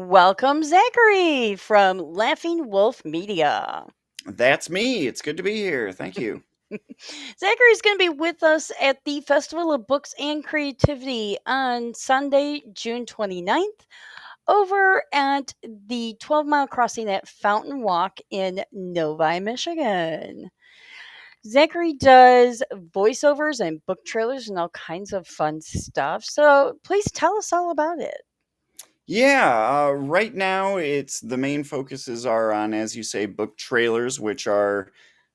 welcome Zachary from Laughing Wolf Media. That's me. It's good to be here. Thank you. Zachary's going to be with us at the Festival of Books and Creativity on Sunday, June 29th, over at the 12 Mile Crossing at Fountain Walk in Novi, Michigan. Zachary does voiceovers and book trailers and all kinds of fun stuff. So please tell us all about it. Yeah, right now it's the main focuses are on, as you say, book trailers, which are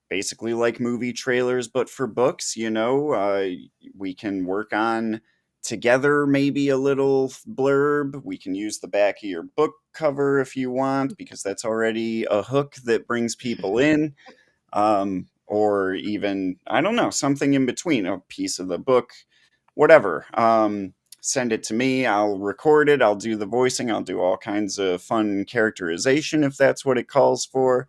basically like movie trailers, but for books. We can work on together maybe a little blurb. We can use the back of your book cover if you want, because that's already a hook that brings people in. Or even, I don't know, something in between, a piece of the book, whatever. Send it to me. I'll record it. I'll do the voicing. I'll do all kinds of fun characterization if that's what it calls for.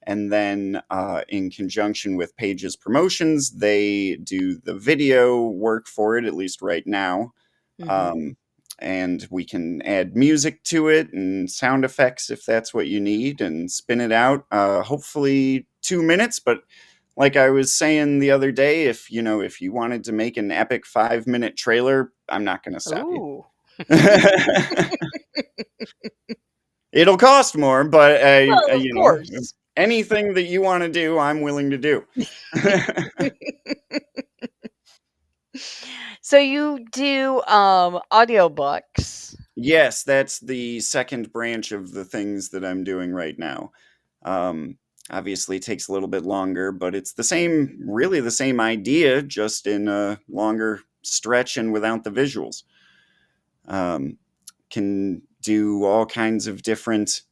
And then, in conjunction with Page's promotions, they do the video work for it, at least right now. Mm-hmm. Um, and we can add music to it and sound effects if that's what you need and spin it out. Hopefully 2 minutes, but like I was saying the other day, if you wanted to make an epic 5 minute trailer, I'm not going to stop you. Ooh. It'll cost more, but Well, of course. anything that you want to do, I'm willing to do. So you do audiobooks. Yes, that's the second branch of the things that I'm doing right now. Um, Obviously, it takes a little bit longer, but it's really the same idea, just in a longer stretch and without the visuals. Um, can do all kinds of different.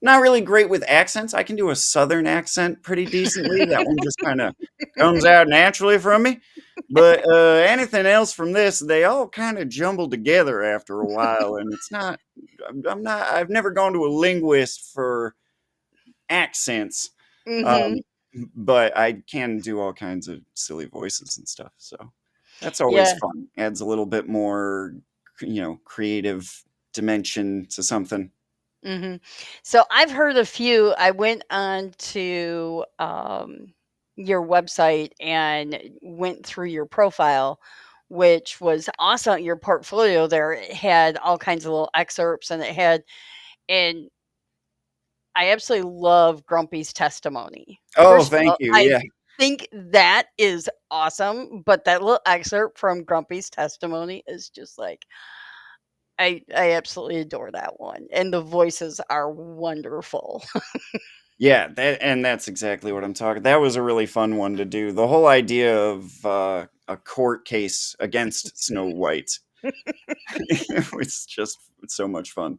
Not really great with accents. I can do a southern accent pretty decently. That one just kind of comes out naturally from me. But anything else from this, they all kind of jumble together after a while, and it's not. I'm not. I've never gone to a linguist for accents, Mm-hmm. um, but I can do all kinds of silly voices and stuff. So that's always Yeah. fun. Adds a little bit more, creative dimension to something. Mm-hmm. So I've heard a few. I went on to your website and went through your profile, which was awesome. Your portfolio there, it had all kinds of little excerpts, and and I absolutely love Grumpy's testimony. Oh, First of thank all, you. I Yeah. think that is awesome, but that little excerpt from Grumpy's testimony is just like I absolutely adore that one, and the voices are wonderful. Yeah, that's exactly what I'm talking. That was a really fun one to do. The whole idea of a court case against Snow White it was just so much fun.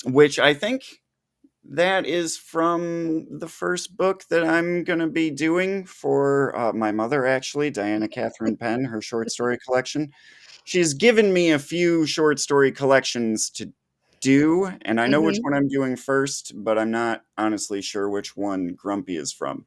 Which I think that is from the first book that I'm going to be doing for my mother, actually, Diana Catherine Penn, her short story collection. She's given me a few short story collections to do, and I know which Mhm. one I'm doing first, but I'm not honestly sure which one Grumpy is from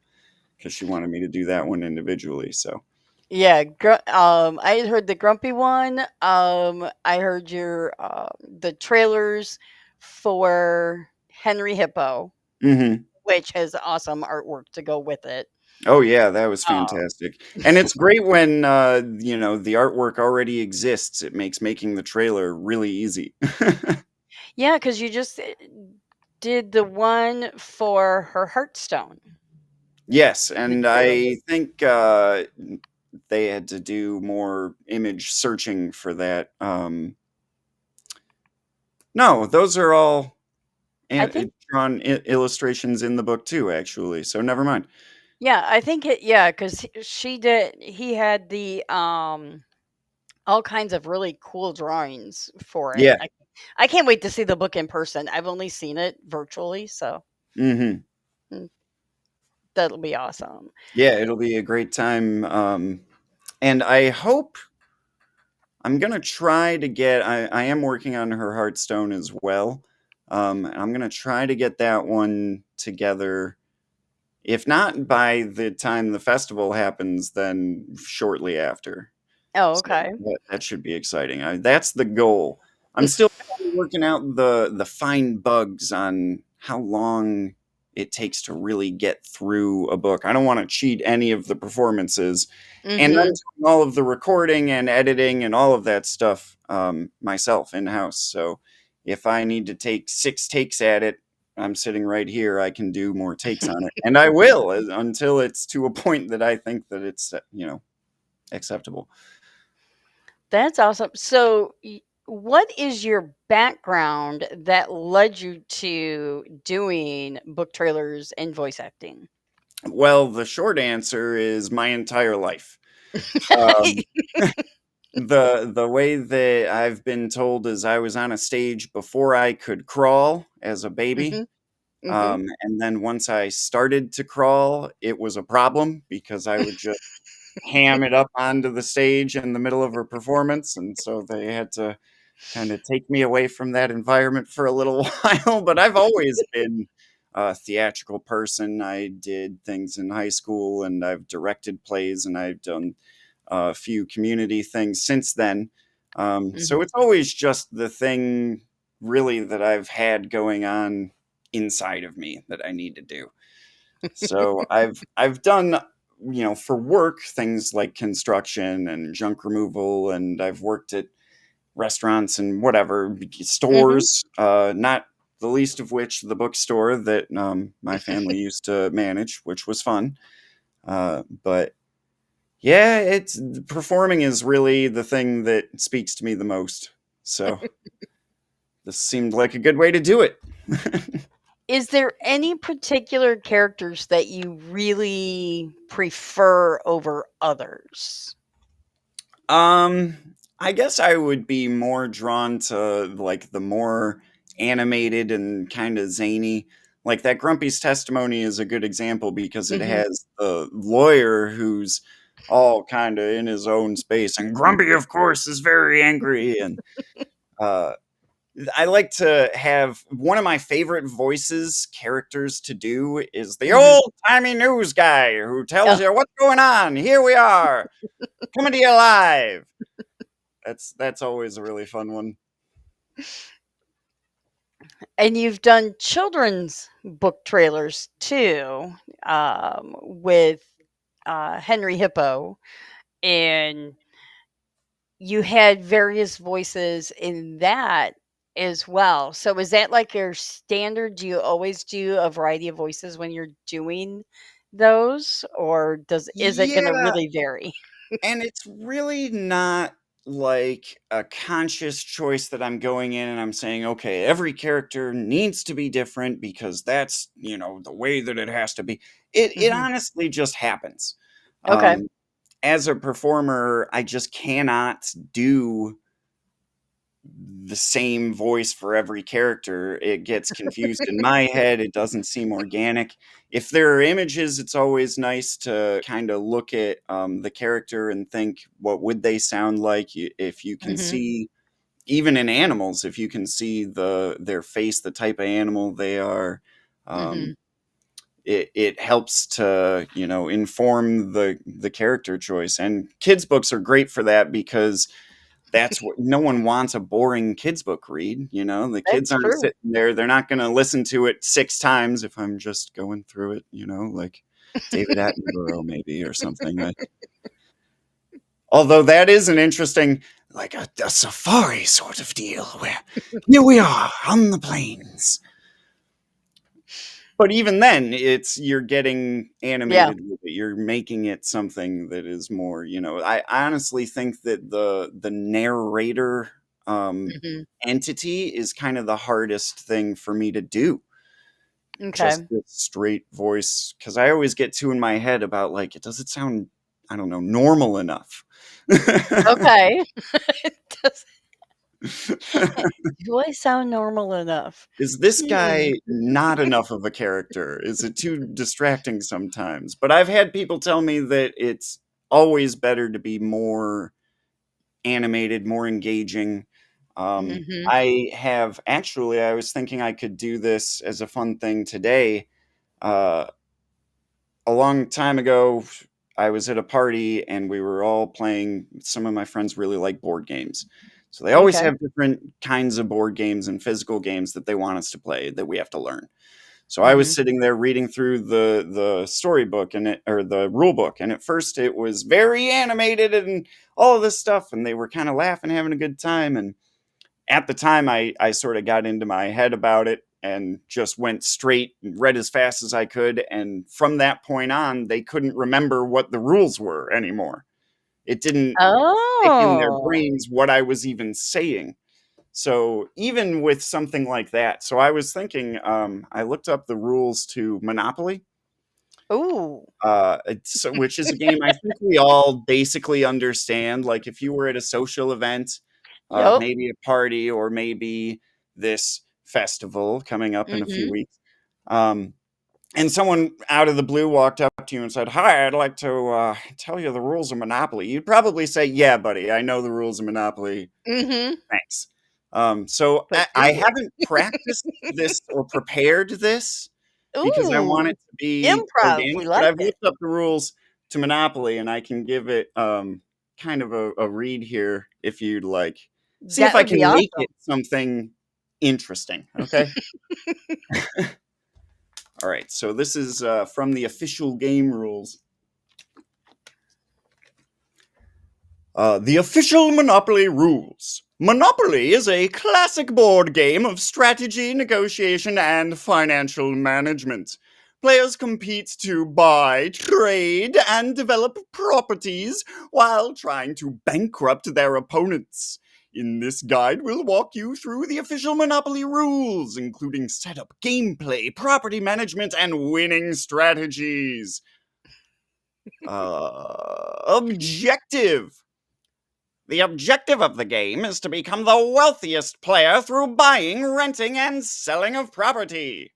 because she wanted me to do that one individually. So, Yeah, I had heard the Grumpy one. I heard your the trailers for Henry Hippo, hmm which has awesome artwork to go with it. oh yeah, that was Um, fantastic, and it's great when the artwork already exists. It makes making the trailer really easy. yeah, because you just did the one for her Heartstone. Yes, The and trailer. I think they had to do more image searching for that. No, those are all I think, drawn illustrations in the book too, actually. So never mind. yeah, I think it, yeah, because he had the all kinds of really cool drawings for it. Yeah. I can't wait to see the book in person. I've only seen it virtually, so hmm mm, that'll be awesome. Yeah, it'll be a great time. And I hope I'm gonna try to get. I am working on her Heartstone as well. And I'm gonna try to get that one together. If not by the time the festival happens, then shortly after. Oh, So okay. that should be exciting. That's the goal. I'm still kinda working out the fine bugs on how long it takes to really get through a book. I don't wanna cheat any of the performances, and I'm Mhm. doing all of the recording and editing and all of that stuff, myself in-house, so if I need to take 6 takes at it, I'm sitting right here, I can do more takes on it, and I will, until it's to a point that I think that it's, acceptable. That's awesome. So, what is your background that led you to doing book trailers and voice acting? Well, the short answer is my entire life. Um, the way that I've been told is I was on a stage before I could crawl as a baby, Mhm. Mhm. and then once I started to crawl, it was a problem because I would just ham it up onto the stage in the middle of a performance, and so they had to kinda take me away from that environment for a little while, but I've always been a theatrical person. I did things in high school, and I've directed plays, and I've done a few community things since then. So Mhm. it's always just the thing really that I've had going on inside of me that I need to do. So I've done, for work, things like construction and junk removal, and I've worked at restaurants and whatever Mhm. stores, not the least of which the bookstore that my family used to manage, which was fun. But yeah, it's performing is really the thing that speaks to me the most. So this seemed like a good way to do it. Is there any particular characters that you really prefer over others? Um, I guess I would be more drawn to like the more animated and kind of zany. Like that Grumpy's Testimony is a good example because it Mhm. has the lawyer who's all kind of in his own space, and Grumpy, of course, is very angry. And uh, I like to have one of my favorite voices characters to do is the Mhm. old timey news guy who tells Oh, you what's going on. Here we are, coming to you live. That's always a really fun one. and you've done children's book trailers too, with Henry Hippo, and you had various voices in that as well. So is that like your standard? Do you always do a variety of voices when you're doing those, or is it going to Yeah, really vary? and it's really not like a conscious choice that I'm going in and I'm saying, okay, every character needs to be different because that's, the way that it has to be. It Mhm. honestly just happens. Okay. Um, as a performer, I just cannot do the same voice for every character. It gets confused in my head. It doesn't seem organic. If there are images, it's always nice to kind of look at the character and think, what would they sound like? If you can Mhm. see, even in animals, if you can see their face, the type of animal they are. Um, Mhm. it helps to inform the character choice, and kids books are great for that because that's what no one wants a boring kids book read, the kids That's aren't true. sitting there, they're not going to listen to it 6 times if I'm just going through it, like David Attenborough maybe or something. Although that is an interesting, like a safari sort of deal where here we are on the plains. But even then, you're getting Yeah. animated with it. You're making it something that is more, I honestly think that the narrator Mhm. entity is kind of the hardest thing for me to do. Just Okay. the straight voice, because I always get too in my head about like, it does it sound, I don't know, normal enough. Okay. Does do I sound normal enough? Is this Hmm. guy not enough of a character? Is it too distracting sometimes? But I've had people tell me that it's always better to be more animated, more engaging. Mhm. I was thinking I could do this as a fun thing today. Uh, a long time ago, I was at a party and we were all playing. Some of my friends really like board games. So they always Okay. have different kinds of board games and physical games that they want us to play that we have to learn. So I was Mhm. sitting there reading through the storybook and it or the rule book, and at first it was very animated and all of this stuff, and they were kind of laughing, having a good time. And at the time, I sort of got into my head about it and just went straight, read as fast as I could, and from that point on, they couldn't remember what the rules were anymore. It didn't stick in their Oh. brains what I was even saying. So even with something like that, so I was thinking, I looked up the rules to Monopoly, Ooh. which is a game I think we all basically understand. Like if you were at a social event, Yep. maybe a party or maybe this festival coming up in a few Mhm. weeks, um, and someone out of the blue walked up to you and said, "Hi, I'd like to tell you the rules of Monopoly." You'd probably say, "Yeah, buddy, I know the rules of Monopoly. Mhm. Thanks." So But do I you? haven't practiced this or prepared this because I want Ooh. it to be Improv. We organic, but like I've it. looked up the rules to Monopoly and I can give it kind of a read here if you'd like. See if That I would be can make awesome. it something interesting. Okay. All right. So this is from the official game rules. The official Monopoly rules. Monopoly is a classic board game of strategy, negotiation, and financial management. Players compete to buy, trade, and develop properties while trying to bankrupt their opponents. In this guide, we'll walk you through the official Monopoly rules, including setup, gameplay, property management, and winning strategies. Objective. The objective of the game is to become the wealthiest player through buying, renting, and selling of property.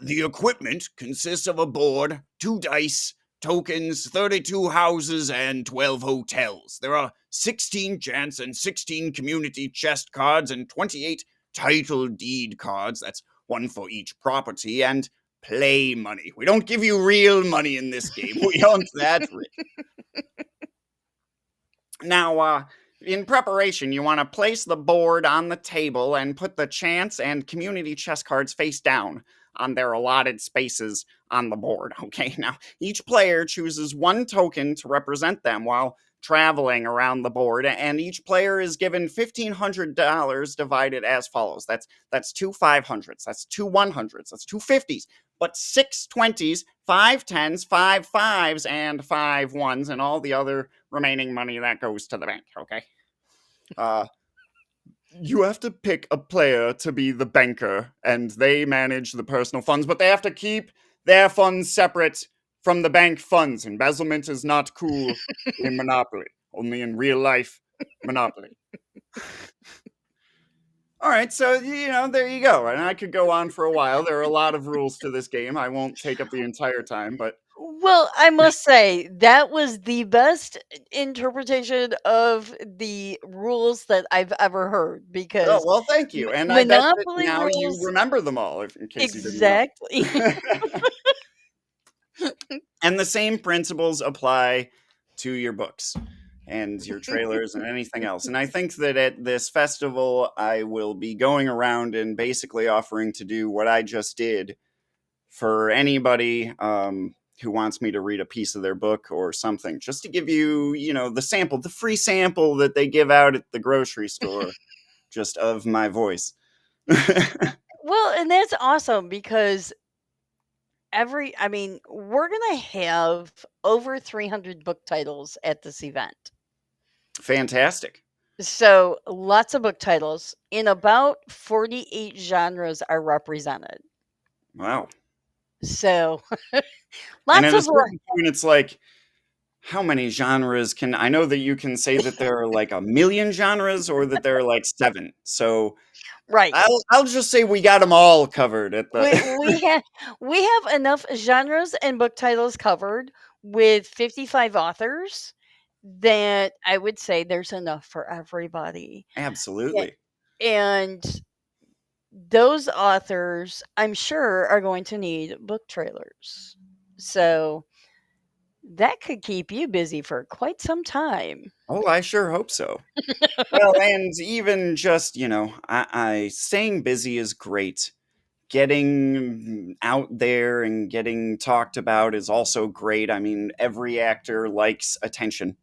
The equipment consists of a board, 2 dice, tokens, 32 houses, and 12 hotels. There are 16 chance and 16 community chest cards and 28 title deed cards. That's one for each property, and play money. We don't give you real money in this game. We aren't that rich. Now, in preparation, you want to place the board on the table and put the chance and community chess cards face down on their allotted spaces on the board. Okay, now each player chooses one token to represent them while traveling around the board, and each player is given $1,500 divided as follows. That's two 500s, that's two 100s, that's two 50s, but six 20s, five 10s, five 5s, and five 1s, and all the other remaining money that goes to the bank. Okay. Uh, you have to pick a player to be the banker, and they manage the personal funds, but they have to keep their funds separate from the bank funds. Embezzlement is not cool in Monopoly, only in real life Monopoly. All right, so there you go. And I could go on for a while. There are a lot of rules to this game. I won't take up the entire time, but Well, I must say that was the best interpretation of the rules that I've ever heard oh because well, thank you. And I bet that Monopoly now you rules remember them all, in case you didn't know. exactly. And the same principles apply to your books and your trailers and anything else. And I think that at this festival, I will be going around and basically offering to do what I just did for anybody who wants me to read a piece of their book or something, just to give you, the sample, the free sample that they give out at the grocery store, just of my voice. Well, and that's awesome because I mean, we're going to have over 300 book titles at this event. Fantastic. So, lots of book titles in about 48 genres are represented. Wow. So, And lots at a of certain point, it's like, how many genres can I know that you can say that there are like a million genres or that there are like seven. So right. I'll just say we got them all covered at the We have enough genres and book titles covered with 55 authors that I would say there's enough for everybody. A- absolutely. And those authors, I'm sure, are going to need book trailers. So That could keep you busy for quite some time. Oh, I sure hope so. Well, and even just, I staying busy is great. Getting out there and getting talked about is also great. I mean, every actor likes attention.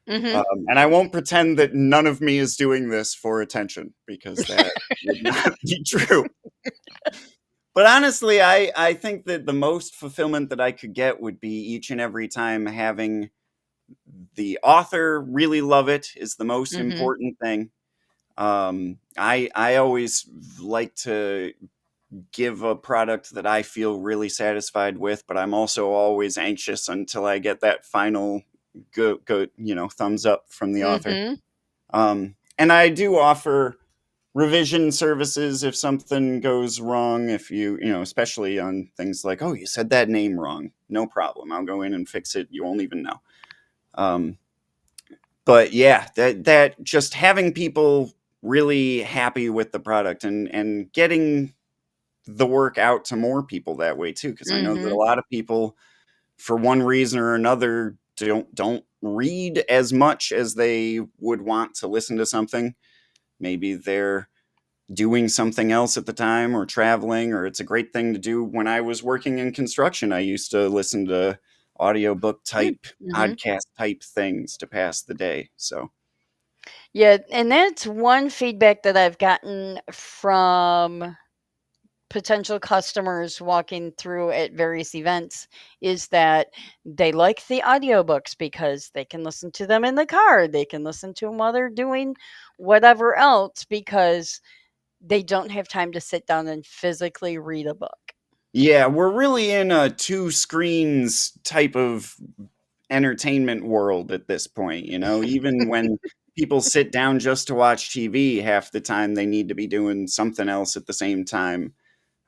Mhm. And I won't pretend that none of me is doing this for attention because that would not be true. But honestly, I think that the most fulfillment that I could get would be each and every time having the author really love it is the most Mhm. important thing. I always like to give a product that I feel really satisfied with, but I'm also always anxious until I get that final thumbs up from the author. Mhm. And I do offer revision services if something goes wrong. If especially on things like, oh, you said that name wrong. No problem. I'll go in and fix it. You won't even know. Um, but yeah, that just having people really happy with the product and getting the work out to more people that way too, because I know that a Mhm. lot of people, for one reason or another, don't read as much as they would want to listen to something. Maybe they're doing something else at the time or traveling, or it's a great thing to do. When I was working in construction, I used to listen to audiobook type Mhm. podcast type things to pass the day. So Yeah, and that's one feedback that I've gotten from potential customers walking through at various events is that they like the audiobooks because they can listen to them in the car. They can listen to them while they're doing whatever else because they don't have time to sit down and physically read a book. yeah, we're really in a two screens type of entertainment world at this point. Even when people sit down just to watch TV, half the time they need to be doing something else at the same time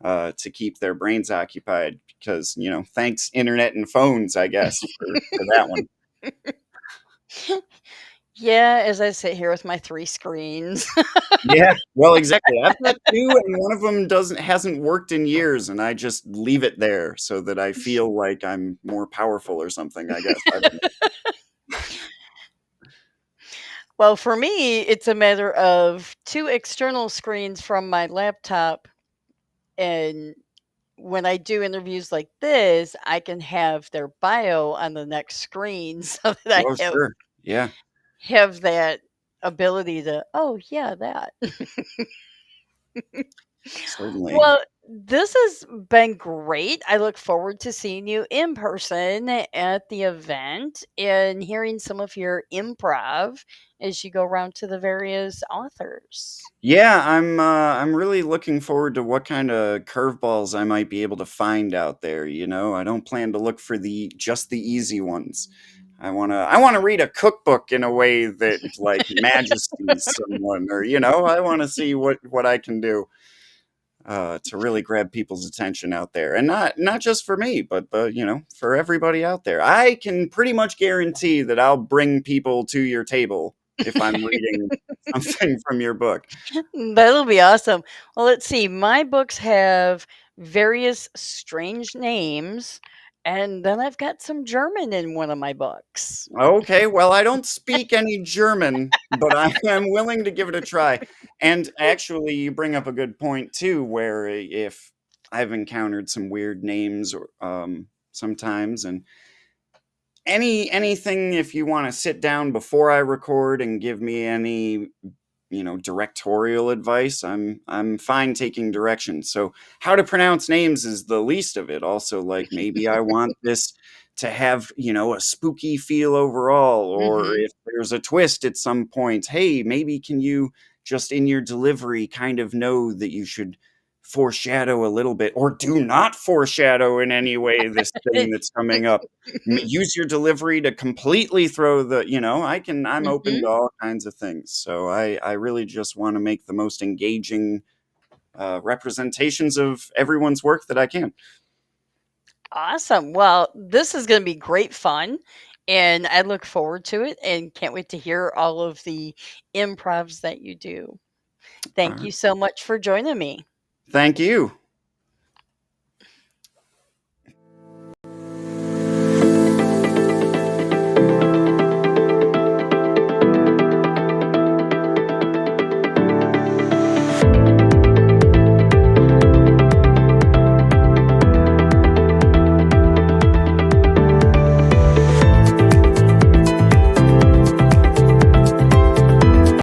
to keep their brains occupied. Because thanks internet and phones, I guess, for that one. Yeah, as I sit here with my three screens. Yeah, well, exactly. I've got two, and one of them doesn't hasn't worked in years, and I just leave it there so that I feel like I'm more powerful or something. I guess I don't know. Well, for me, it's a matter of two external screens from my laptop. And when I do interviews like this, I can have their bio on the next screen so that I Oh, sure. Yeah, have that ability to, oh, yeah, that. certainly. Well, this has been great. I look forward to seeing you in person at the event and hearing some of your improv as you go around to the various authors. Yeah, I'm really looking forward to what kind of curveballs I might be able to find out there. I don't plan to look for the easy ones. I wanna read a cookbook in a way that like majesty's someone, or I want to see what I can do to really grab people's attention out there, and not just for me, but for everybody out there. I can pretty much guarantee that I'll bring people to your table if I'm reading something from your book. That'll be awesome. Well, let's see. My books have various strange names, and then I've got some German in one of my books. Okay, well, I don't speak any German, but I am willing to give it a try. And actually, you bring up a good point too, where if I've encountered some weird names or sometimes, and anything if you want to sit down before I record and give me any directorial advice, I'm fine taking directions. So how to pronounce names is the least of it. Also, like, maybe I want this to have a spooky feel overall, or Mhm. if there's a twist at some point, hey, maybe can you just in your delivery kind of know that you should foreshadow a little bit, or do not foreshadow in any way this thing that's coming up. Use your delivery to completely throw I'm open to Mhm. all kinds of things. So I really just want to make the most engaging representations of everyone's work that I can. Awesome. Well, this is going to be great fun, and I look forward to it and can't wait to hear all of the improvs that you do. All Thank right. you so much for joining me. Thank you.